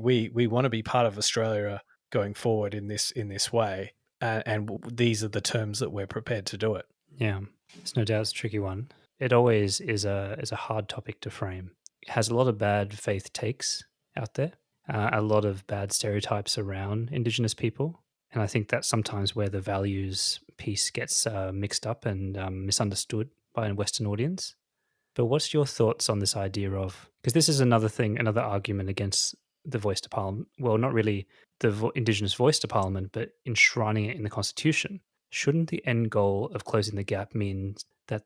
want to be part of Australia going forward in this way. And these are the terms that we're prepared to do it. Yeah, it's no doubt it's a tricky one. It always is a hard topic to frame. It has a lot of bad faith takes out there, a lot of bad stereotypes around Indigenous people. And I think that's sometimes where the values piece gets mixed up and misunderstood by a Western audience. But what's your thoughts on this idea of, because this is another argument against the voice to Parliament. Well, not really the Indigenous voice to Parliament, but enshrining it in the Constitution. Shouldn't the end goal of closing the gap mean that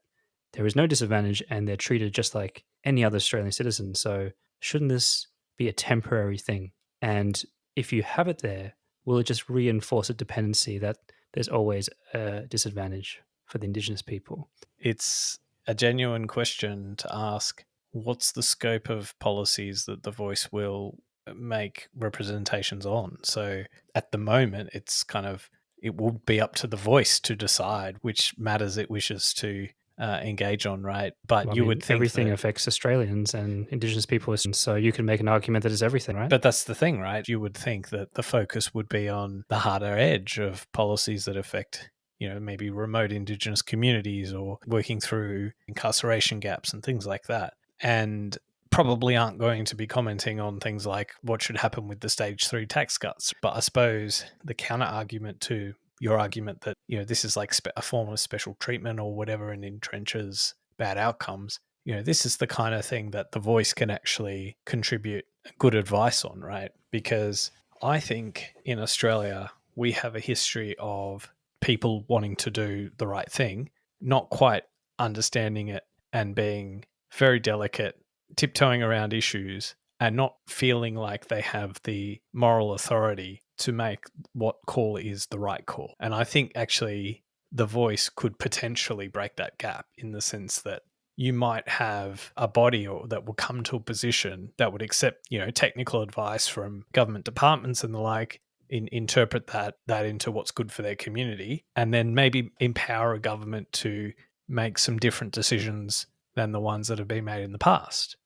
there is no disadvantage and they're treated just like any other Australian citizen? So shouldn't this be a temporary thing? And if you have it there, will it just reinforce a dependency that there's always a disadvantage for the Indigenous people? It's a genuine question to ask. What's the scope of policies that the voice will make representations on? So at the moment, it will be up to the voice to decide which matters it wishes to engage on, right? But Well, you would think everything affects Australians and Indigenous people, so you can make an argument that it's everything, right? But that's the thing, right? You would think that the focus would be on the harder edge of policies that affect, maybe remote Indigenous communities or working through incarceration gaps and things like that. And probably aren't going to be commenting on things like what should happen with the stage 3 tax cuts. But I suppose the counter argument to your argument that, this is like a form of special treatment or whatever and entrenches bad outcomes, this is the kind of thing that the voice can actually contribute good advice on, right? Because I think in Australia, we have a history of people wanting to do the right thing, not quite understanding it and being very delicate, tiptoeing around issues and not feeling like they have the moral authority to make what call is the right call. And I think actually the voice could potentially break that gap in the sense that you might have a body that will come to a position that would accept, technical advice from government departments and the like, interpret that into what's good for their community, and then maybe empower a government to make some different decisions than the ones that have been made in the past.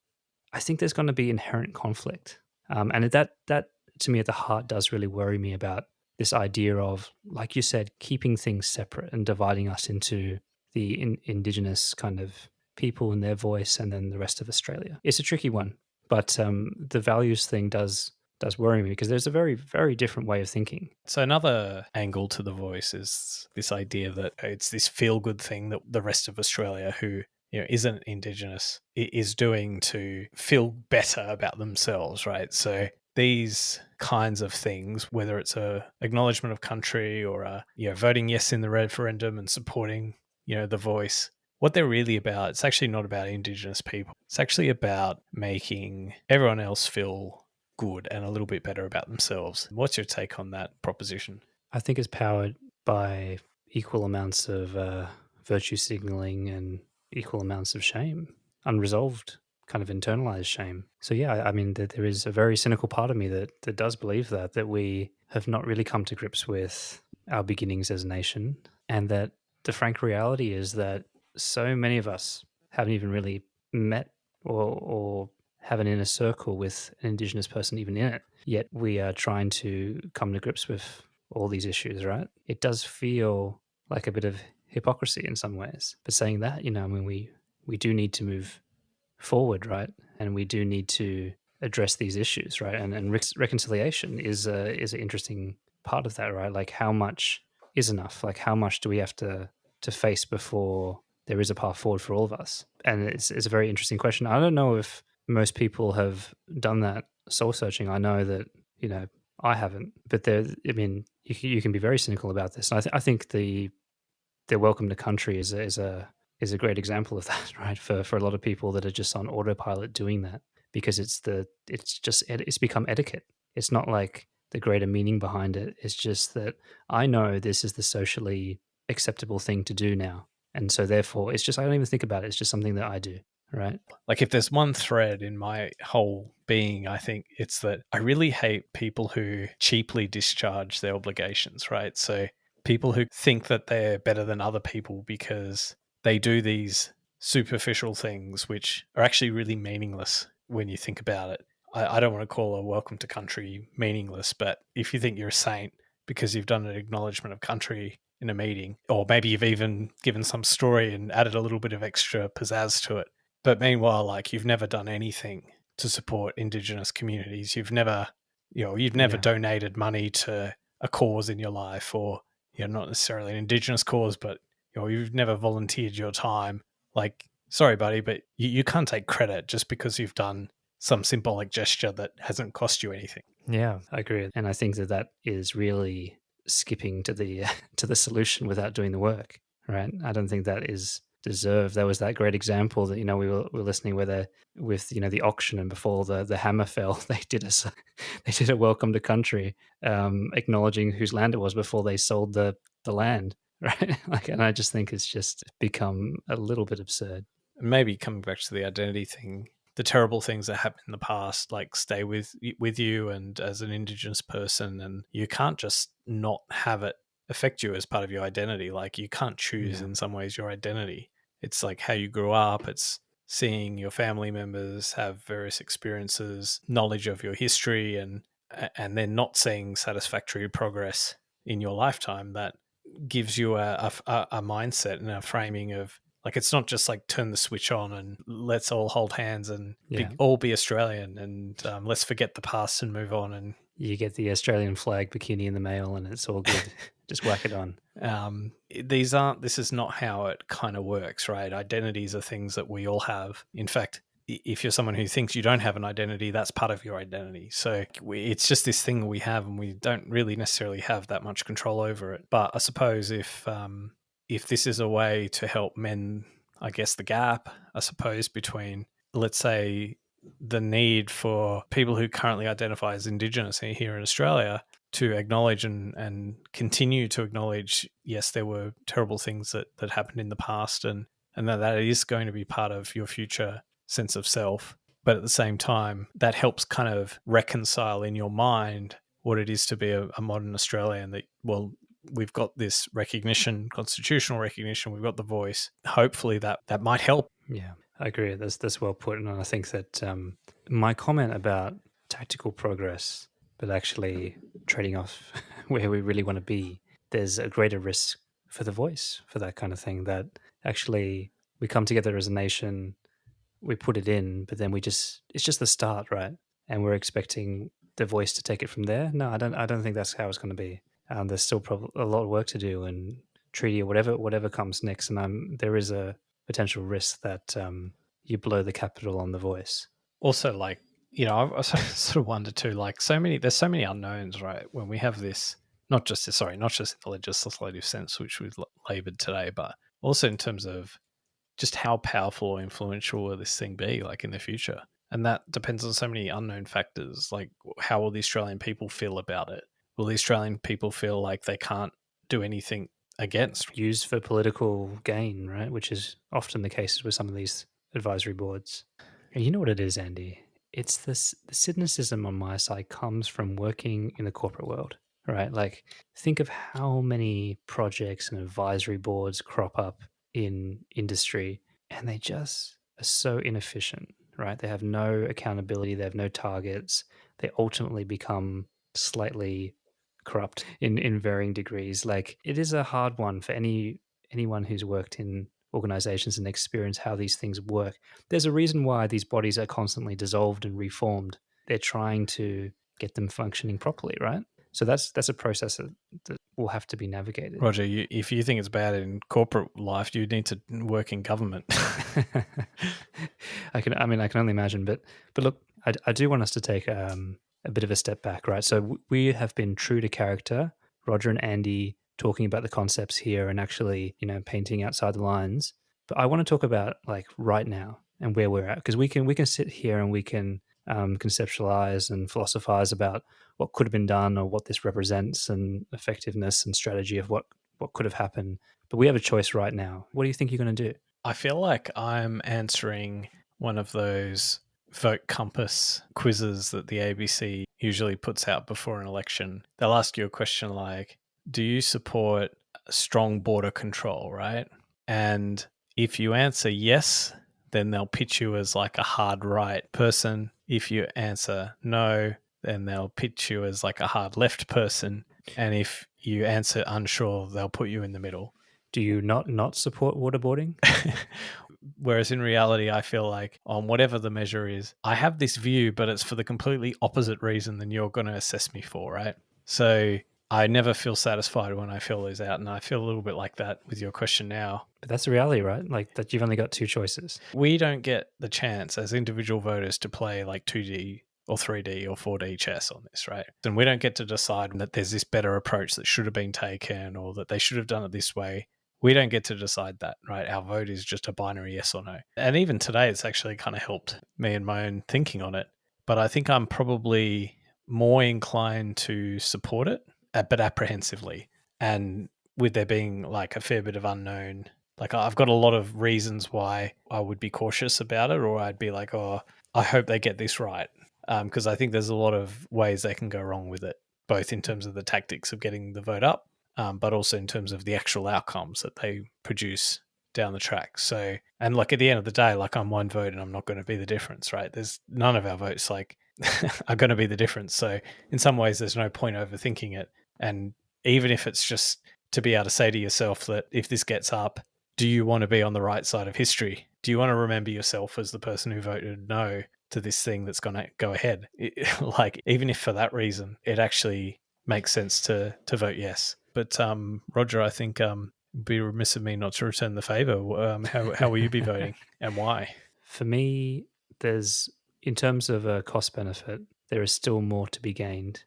I think there's going to be inherent conflict. And that to me at the heart does really worry me about this idea of, like you said, keeping things separate and dividing us into the Indigenous kind of people and their voice and then the rest of Australia. It's a tricky one, but the values thing does worry me because there's a very, very different way of thinking. So another angle to the voice is this idea that it's this feel-good thing that the rest of Australia who isn't Indigenous is doing to feel better about themselves, right? So these kinds of things, whether it's a acknowledgement of country or a voting yes in the referendum and supporting the voice, what they're really about, it's actually not about Indigenous people. It's actually about making everyone else feel good and a little bit better about themselves. What's your take on that proposition? I think it's powered by equal amounts of virtue signaling and equal amounts of shame, unresolved kind of internalized shame. So yeah, I mean, there is a very cynical part of me that does believe that we have not really come to grips with our beginnings as a nation, and that the frank reality is that so many of us haven't even really met or have an inner circle with an Indigenous person even in it. Yet we are trying to come to grips with all these issues, right? It does feel like a bit of hypocrisy in some ways. But saying that, I mean, we do need to move forward, right? And we do need to address these issues, right? And reconciliation is an interesting part of that, right? Like, how much is enough? Like, how much do we have to face before there is a path forward for all of us? And it's a very interesting question. I don't know if most people have done that soul searching. I know that I haven't, but I mean, you can be very cynical about this. And I think the welcome to country is a great example of that, right? For a lot of people that are just on autopilot doing that, because it's become etiquette. It's not like the greater meaning behind it. It's just that I know this is the socially acceptable thing to do now, and so therefore it's just, I don't even think about it. It's just something that I do, right? Like, if there's one thread in my whole being, I think it's that I really hate people who cheaply discharge their obligations, right? So people who think that they're better than other people because they do these superficial things which are actually really meaningless when you think about it. I don't want to call a welcome to country meaningless, but if you think you're a saint because you've done an acknowledgement of country in a meeting, or maybe you've even given some story and added a little bit of extra pizzazz to it, but meanwhile, like, you've never done anything to support Indigenous communities. You've never donated money to a cause in your life, or not necessarily an Indigenous cause, but you've never volunteered your time. Like, sorry, buddy, but you can't take credit just because you've done some symbolic gesture that hasn't cost you anything. Yeah, I agree, and I think that is really skipping to the to the solution without doing the work, right? I don't think that is deserved. There was that great example that we were listening with the auction, and before the hammer fell, they did a welcome to country, acknowledging whose land it was before they sold the land, right? Like, and I just think it's just become a little bit absurd. Maybe coming back to the identity thing, the terrible things that happened in the past, like, stay with you and as an Indigenous person, and you can't just not have it affect you as part of your identity. Like, you can't choose in some ways your identity. It's like how you grew up. It's seeing your family members have various experiences, knowledge of your history, and then not seeing satisfactory progress in your lifetime. That gives you a mindset and a framing of, like, it's not just like turn the switch on and let's all hold hands and all be Australian, and let's forget the past and move on. And you get the Australian flag bikini in the mail and it's all good. Just whack it on. This is not how it kind of works, right? Identities are things that we all have. In fact, if you're someone who thinks you don't have an identity, that's part of your identity. So it's just this thing we have, and we don't really necessarily have that much control over it. But I suppose if this is a way to help mend, I guess, the gap, I suppose, between, let's say, the need for people who currently identify as Indigenous here in Australia to acknowledge and continue to acknowledge, yes, there were terrible things that happened in the past, and that is going to be part of your future sense of self. But at the same time, that helps kind of reconcile in your mind what it is to be a modern Australian, that, well, we've got this recognition, constitutional recognition, we've got the voice. Hopefully that might help. Yeah, I agree. That's well put. And I think that my comment about tactical progress, but actually trading off where we really want to be, there's a greater risk for the voice for that kind of thing, that actually we come together as a nation, we put it in, but then it's just the start, right? And we're expecting the voice to take it from there. No, I don't think that's how it's going to be. There's still probably a lot of work to do, and treaty or whatever comes next. And there is a potential risk that you blow the capital on the voice. Also, like, I sort of wonder too, like, there's so many unknowns, right? When we have this, not just in the legislative sense, which we've laboured today, but also in terms of just how powerful or influential will this thing be, like, in the future. And that depends on so many unknown factors. Like, how will the Australian people feel about it? Will the Australian people feel like they can't do anything against? Used for political gain, right? Which is often the case with some of these advisory boards. And you know what it is, Andy? It's the cynicism on my side comes from working in the corporate world, right? Like, think of how many projects and advisory boards crop up in industry, and they just are so inefficient, right? They have no accountability, they have no targets. They ultimately become slightly corrupt in varying degrees. Like, it is a hard one for anyone who's worked in organizations and experienced how these things work. There's a reason why these bodies are constantly dissolved and reformed. They're trying to get them functioning properly, right? So that's a process that will have to be navigated. Roger, if you think it's bad in corporate life, you need to work in government. I can only imagine. But look, I do want us to take a bit of a step back, right? So we have been true to character, Roger and Andy talking about the concepts here and actually, painting outside the lines. But I want to talk about like right now and where we're at, because we can sit here and we can conceptualize and philosophize about what could have been done or what this represents and effectiveness and strategy of what could have happened. But we have a choice right now. What do you think you're going to do? I feel like I'm answering one of those vote compass quizzes that the ABC usually puts out before an election. They'll ask you a question like, do you support strong border control, right? And if you answer yes, then they'll pitch you as like a hard right person. If you answer no, then they'll pitch you as like a hard left person. And if you answer unsure, they'll put you in the middle. Do you not support waterboarding? Whereas in reality, I feel like on whatever the measure is, I have this view, but it's for the completely opposite reason than you're going to assess me for, right? So I never feel satisfied when I fill these out, and I feel a little bit like that with your question now. But that's the reality, right? Like that you've only got two choices. We don't get the chance as individual voters to play like 2D or 3D or 4D chess on this, right? And we don't get to decide that there's this better approach that should have been taken or that they should have done it this way. We don't get to decide that, right? Our vote is just a binary yes or no. And even today, it's actually kind of helped me in my own thinking on it. But I think I'm probably more inclined to support it, but apprehensively. And with there being like a fair bit of unknown, like I've got a lot of reasons why I would be cautious about it, or I'd be like, oh, I hope they get this right. Because I think there's a lot of ways they can go wrong with it, both in terms of the tactics of getting the vote up, but also in terms of the actual outcomes that they produce down the track. So, and like at the end of the day, like I'm one vote and I'm not going to be the difference, right? There's none of our votes like are going to be the difference. So in some ways, there's no point overthinking it. And even if it's just to be able to say to yourself that if this gets up, do you want to be on the right side of history? Do you want to remember yourself as the person who voted no to this thing that's going to go ahead? Like, even if for that reason, it actually makes sense to vote yes. But Roger, I think it'd be remiss of me not to return the favor. How will you be voting and why? For me, there's, in terms of a cost benefit, there is still more to be gained,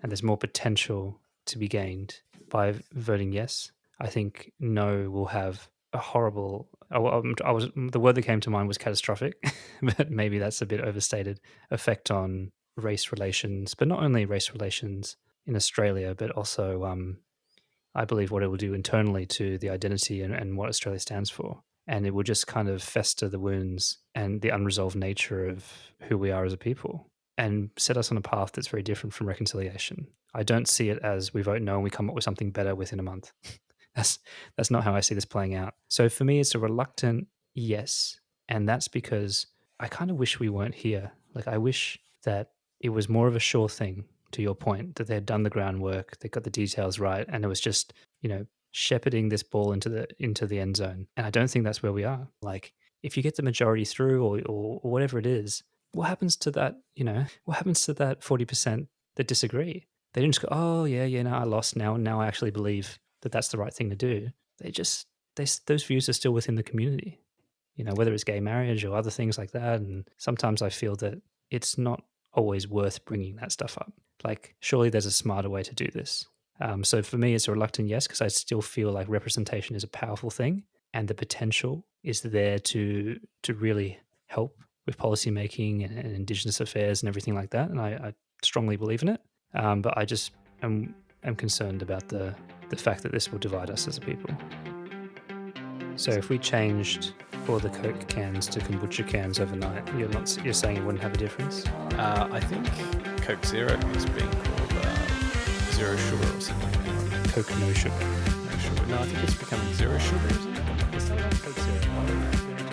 and there's more potential to be gained by voting yes. I think no will have a horrible, the word that came to mind was catastrophic, but maybe that's a bit overstated, effect on race relations, but not only race relations in Australia, but also I believe what it will do internally to the identity and what Australia stands for. And it will just kind of fester the wounds and the unresolved nature of who we are as a people and set us on a path that's very different from reconciliation. I don't see it as we vote no and we come up with something better within a month. That's not how I see this playing out. So for me, it's a reluctant yes. And that's because I kind of wish we weren't here. Like, I wish that it was more of a sure thing, to your point, that they had done the groundwork, they got the details right, and it was just, shepherding this ball into the end zone. And I don't think that's where we are. Like, if you get the majority through or whatever it is, what happens to that, what happens to that 40% that disagree? They didn't just go, oh, yeah, no, I lost now. Now I actually believe that that's the right thing to do. Those views are still within the community, whether it's gay marriage or other things like that. And sometimes I feel that it's not always worth bringing that stuff up. Like, surely there's a smarter way to do this. So for me, it's a reluctant yes, because I still feel like representation is a powerful thing and the potential is there to really help with policymaking and Indigenous affairs and everything like that. And I strongly believe in it. But I just am concerned about the fact that this will divide us as a people. So if we changed all the Coke cans to kombucha cans overnight, you're saying it wouldn't have a difference? I think Coke Zero is being called zero sugar or something. Coke no sugar. No sugar. No, I think it's becoming zero sugar, isn't it? It's not like Coke Zero.